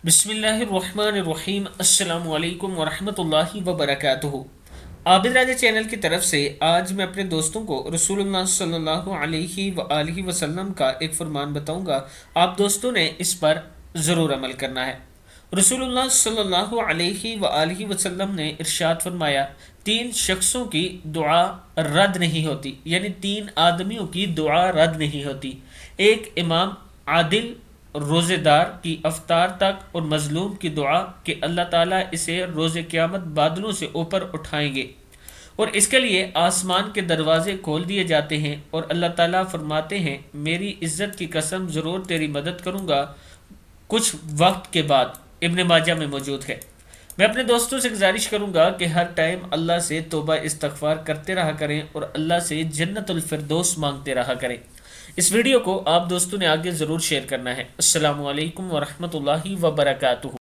بسم اللہ الرحمن الرحیم۔ السلام علیکم ورحمۃ اللہ وبرکاتہ۔ عابد راجہ چینل کی طرف سے آج میں اپنے دوستوں کو رسول اللہ صلی اللہ علیہ وآلہ وسلم کا ایک فرمان بتاؤں گا، آپ دوستوں نے اس پر ضرور عمل کرنا ہے۔ رسول اللہ صلی اللہ علیہ وآلہ وسلم نے ارشاد فرمایا، تین شخصوں کی دعا رد نہیں ہوتی، یعنی تین آدمیوں کی دعا رد نہیں ہوتی۔ ایک امام عادل روزے دار کی افطار تک، اور مظلوم کی دعا کہ اللہ تعالیٰ اسے روز قیامت بادلوں سے اوپر اٹھائیں گے، اور اس کے لیے آسمان کے دروازے کھول دیے جاتے ہیں، اور اللہ تعالیٰ فرماتے ہیں میری عزت کی قسم ضرور تیری مدد کروں گا کچھ وقت کے بعد۔ ابن ماجہ میں موجود ہے۔ میں اپنے دوستوں سے گزارش کروں گا کہ ہر ٹائم اللہ سے توبہ استغفار کرتے رہا کریں اور اللہ سے جنت الفردوس مانگتے رہا کریں۔ اس ویڈیو کو آپ دوستوں نے آگے ضرور شیئر کرنا ہے۔ السلام علیکم ورحمۃ اللہ وبرکاتہ۔